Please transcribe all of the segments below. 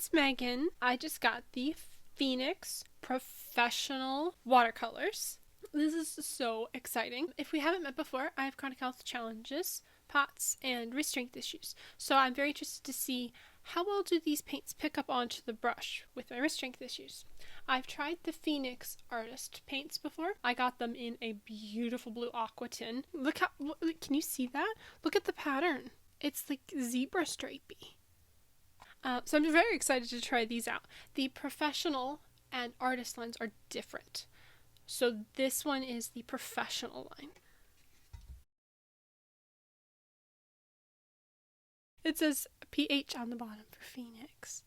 it's Megan. I just got the Phoenix Professional Watercolors. This is so exciting. If we haven't met before, I have chronic health challenges, POTS, and wrist strength issues. So I'm very interested to see how well do these paints pick up onto the brush with my wrist strength issues. I've tried the Phoenix Artist paints before. I got them in a beautiful blue aqua tin. Look how, can you see that? Look at the pattern. It's like zebra stripey. So I'm very excited to try these out. The professional and artist lines are different. So this one is the professional line. It says PH on the bottom for Phoenix.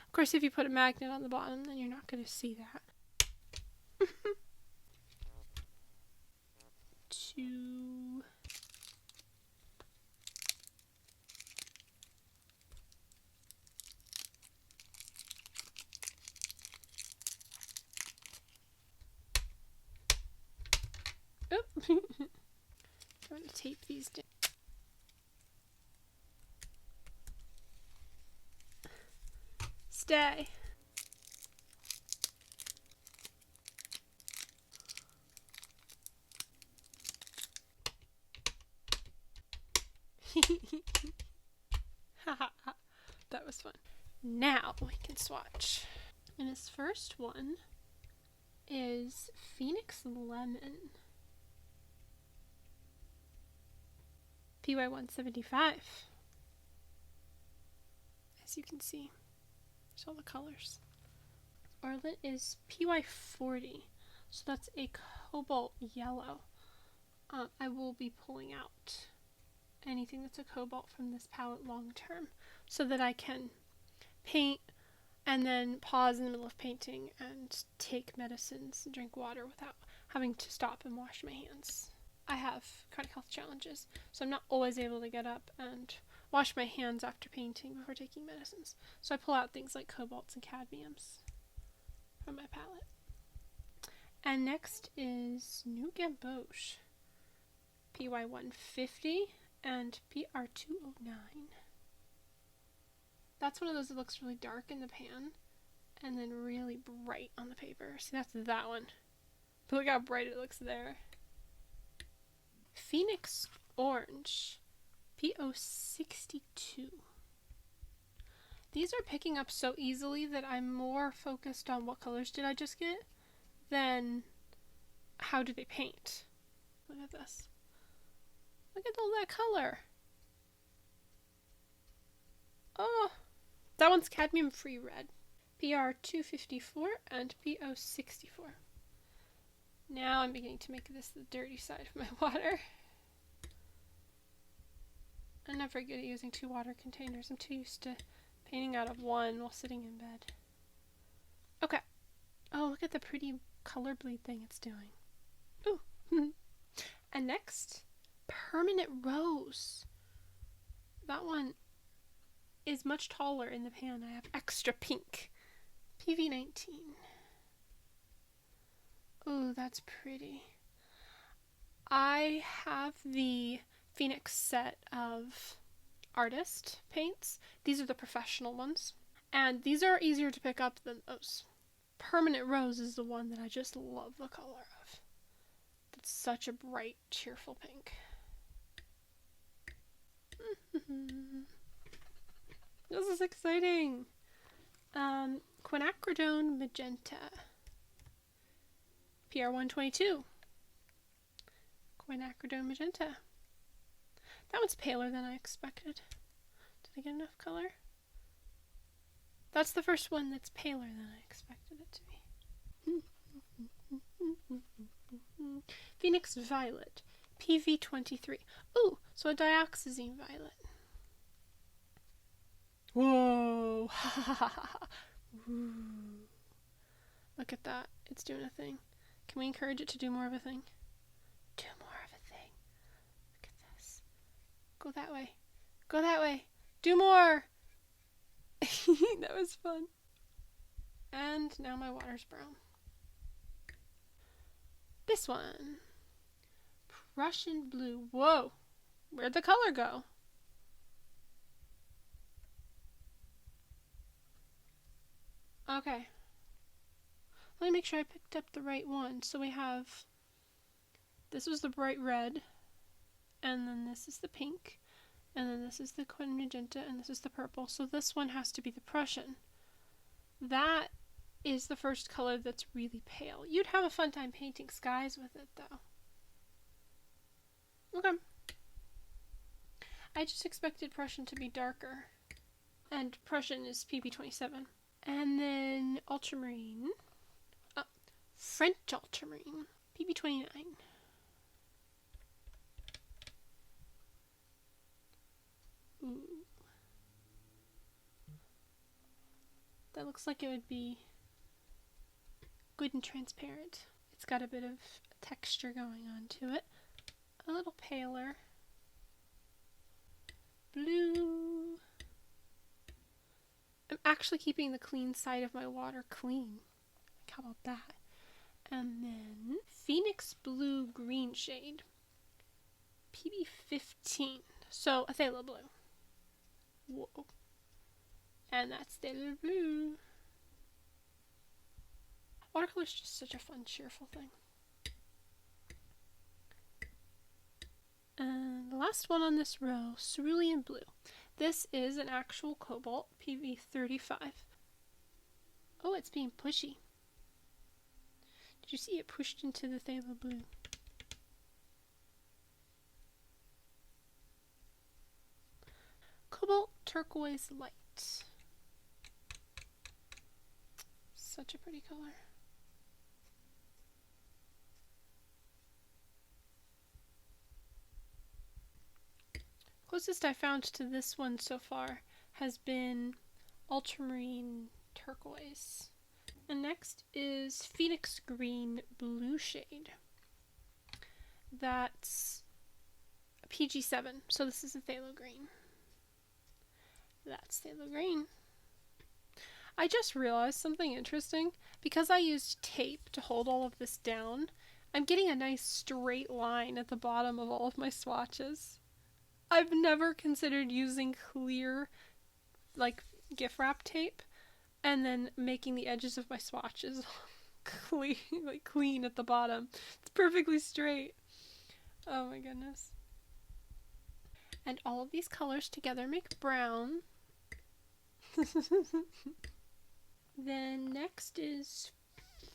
Of course, if you put a magnet on the bottom, then you're not going to see that. Two. Oh. Trying to tape these down. Stay. That was fun. Now we can swatch. And his first one is Phoenix Lemon. PY 175. As you can see, there's all the colors. Orlet is PY 40, so that's a cobalt yellow. I will be pulling out anything that's a cobalt from this palette long term so that I can paint and then pause in the middle of painting and take medicines and drink water without having to stop and wash my hands. I have chronic health challenges, so I'm not always able to get up and wash my hands after painting before taking medicines. So I pull out things like cobalts and cadmiums from my palette. And next is New Gamboge, PY 150 and PR 209. That's one of those that looks really dark in the pan and then really bright on the paper. See, that's that one. But look how bright it looks there. Phoenix Orange, PO62. These are picking up so easily that I'm more focused on what colors did I just get than how do they paint. Look at this. Look at all that color. Oh, that one's cadmium free red. PR 254 and PO 64. Now I'm beginning to make this the dirty side of my water. I'm not very good at using two water containers. I'm too used to painting out of one while sitting in bed. Okay. Oh, look at the pretty color bleed thing it's doing. Ooh. And next, Permanent Rose. That one is much taller in the pan. I have extra pink. PV19. Ooh, that's pretty. I have the Phoenix set of artist paints. These are the professional ones. And these are easier to pick up than those. Permanent Rose is the one that I just love the color of. It's such a bright, cheerful pink. This is exciting. Quinacridone Magenta. PR 122. Quinacridone Magenta. That one's paler than I expected. Did I get enough color? That's the first one that's paler than I expected it to be. Phoenix Violet. PV23. Ooh, so a dioxazine violet. Whoa! Look at that. It's doing a thing. Can we encourage it to do more of a thing? Do more of a thing. Look at this. Go that way. Go that way. Do more! That was fun. And now my water's brown. This one. Prussian blue. Whoa! Where'd the color go? Okay. Let me make sure I picked up the right one. So we have, this was the bright red, and then this is the pink, and then this is the quin magenta, and this is the purple. So this one has to be the Prussian. That is the first color that's really pale. You'd have a fun time painting skies with it, though. Okay. I just expected Prussian to be darker. And Prussian is PB27. And then ultramarine. Oh, French ultramarine. PB29. Ooh. That looks like it would be good and transparent. It's got a bit of texture going on to it. A little paler. Blue. I'm actually keeping the clean side of my water clean. Like, how about that? And then Phoenix Blue Green shade. PB15. So a phthalo blue. Whoa. And that's phthalo blue. Watercolor is just such a fun, cheerful thing. And the last one on this row, cerulean blue. This is an actual cobalt, PV35. Oh, it's being pushy. Did you see it pushed into the phthalo blue? Cobalt turquoise light. Such a pretty color. Closest I found to this one so far has been ultramarine turquoise. And next is Phoenix Green Blue shade. That's a PG7, so this is a phthalo green. That's phthalo green. I just realized something interesting. Because I used tape to hold all of this down, I'm getting a nice straight line at the bottom of all of my swatches. I've never considered using clear, like, gift wrap tape and then making the edges of my swatches clean at the bottom. It's perfectly straight. Oh my goodness. And all of these colors together make brown. Then next is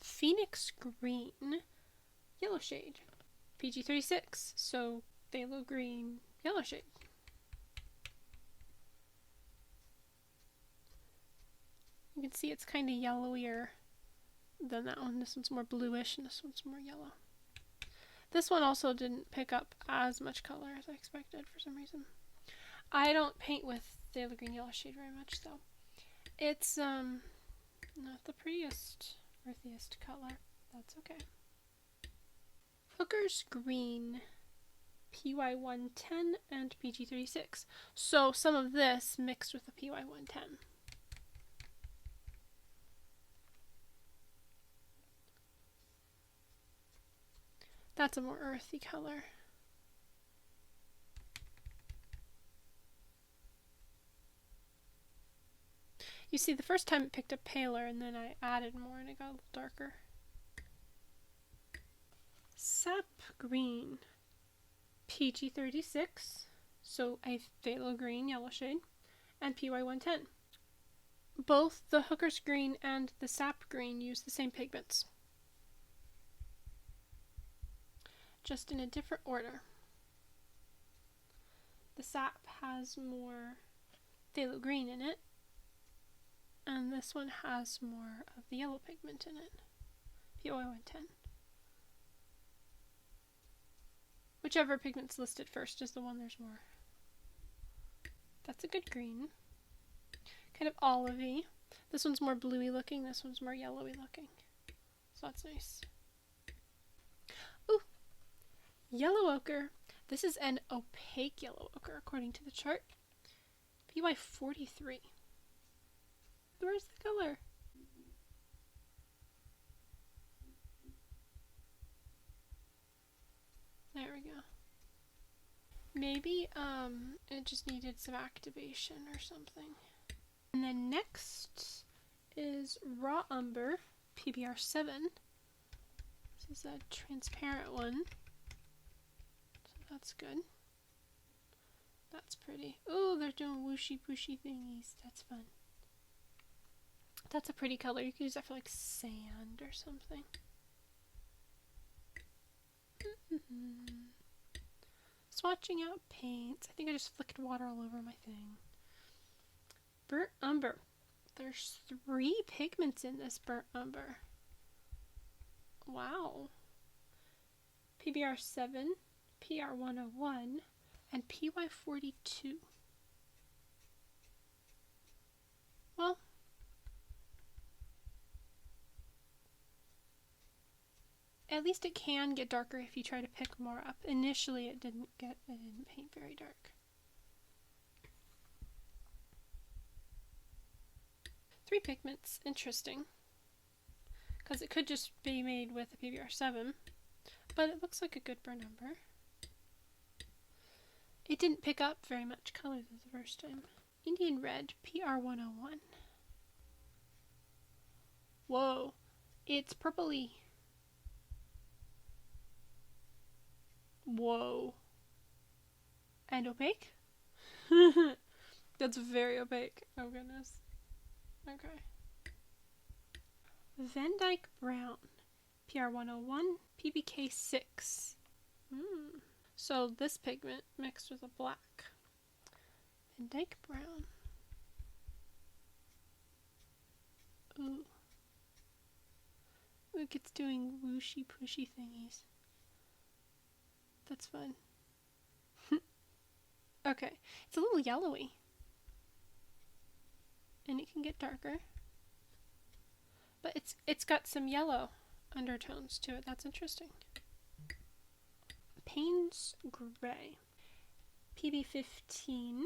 Phoenix Green yellow shade. PG36, so phthalo green yellow shade. You can see it's kind of yellowier than that one. This one's more bluish and this one's more yellow. This one also didn't pick up as much color as I expected for some reason. I don't paint with phthalo green yellow shade very much, so it's not the prettiest, earthiest color. That's okay. Hooker's Green PY110 and PG36. So some of this mixed with the PY110. That's a more earthy color. You see, the first time it picked up paler and then I added more and it got a little darker. Sap Green PG36, so a phthalo green yellow shade, and PY110. Both the Hooker's Green and the Sap Green use the same pigments, just in a different order. The Sap has more phthalo green in it, and this one has more of the yellow pigment in it, PY110. Whichever pigment's listed first is the one there's more. That's a good green. Kind of olivey. This one's more bluey looking, this one's more yellowy looking. So that's nice. Ooh! Yellow ochre. This is an opaque yellow ochre according to the chart. PY43. Where's the color? There we go. Maybe it just needed some activation or something. And then next is is Raw Umber PBR7. This is a transparent one, so that's good. That's pretty. Oh, they're doing whooshy pooshy thingies. That's fun. That's a pretty color. You could use that for like sand or something. Swatching out paints. I think I just flicked water all over my thing. Burnt Umber. There's 3 pigments in this Burnt Umber. Wow. PBR7, PR101, and PY42. Well, at least it can get darker if you try to pick more up. Initially it didn't paint very dark. 3 pigments, interesting. Because it could just be made with a PBR7, but it looks like a good burnt umber. It didn't pick up very much color the first time. Indian Red, PR101. Whoa, it's purpley. Whoa. And opaque? That's very opaque. Oh goodness. Okay. Van Dyke Brown, PR101, PBK6. So this pigment mixed with a black. Van Dyke Brown. Ooh. Look, it's doing whooshy pooshy thingies. That's fun. Okay, it's a little yellowy. And it can get darker. But it's got some yellow undertones to it. That's interesting. Payne's Gray. PB15,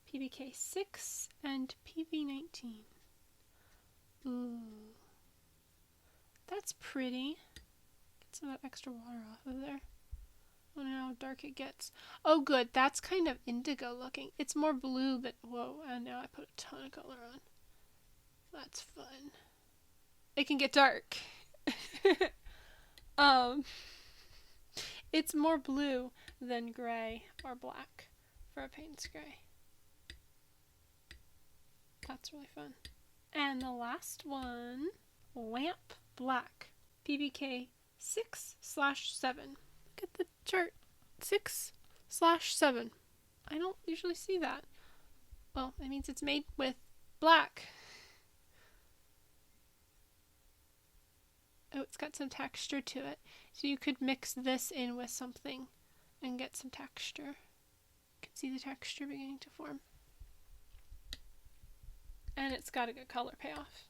PBK6, and PB19. Ooh. That's pretty. Get some of that extra water off of there. I don't know how dark it gets. Oh good, that's kind of indigo looking. It's more blue than, whoa, and now I put a ton of color on. That's fun. It can get dark. It's more blue than gray or black for a Payne's Gray. That's really fun. And the last one, Lamp Black, PBK 6/7. Look at the chart, 6/7. I don't usually see that. Well, it means it's made with black. Oh, it's got some texture to it. So you could mix this in with something and get some texture. You can see the texture beginning to form. And it's got a good color payoff.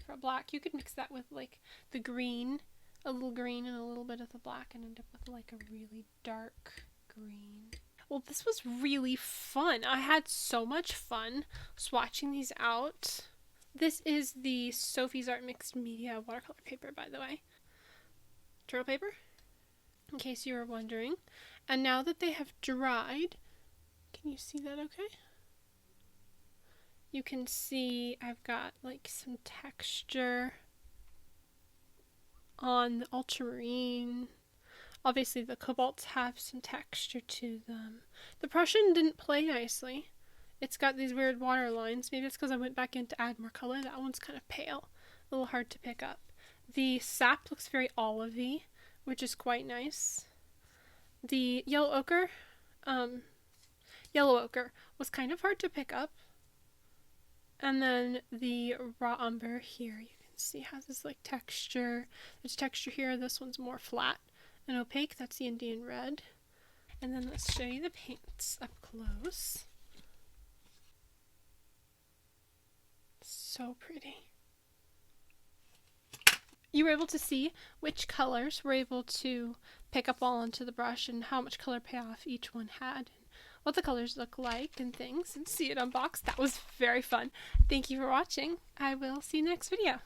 For black, you could mix that with like the green, a little green and a little bit of the black, and end up with like a really dark green. Well, this was really fun. I had so much fun swatching these out. This is the Sophie's Art Mixed Media watercolor paper, by the way. Turtle paper, in case you were wondering. And now that they have dried, can you see that okay? You can see I've got like some texture on the ultramarine. Obviously the cobalts have some texture to them. The Prussian didn't play nicely. It's got these weird water lines. Maybe it's because I went back in to add more color. That one's kind of pale. A little hard to pick up. The sap looks very olivey, which is quite nice. The yellow ochre was kind of hard to pick up. And then the raw umber here, you can see has this like texture. There's texture here. This one's more flat and opaque. That's the Indian Red. And then let's show you the paints up close. So pretty. You were able to see which colors were able to pick up all onto the brush and how much color payoff each one had, and what the colors look like and things, and see it unboxed. That was very fun. Thank you for watching. I will see you next video.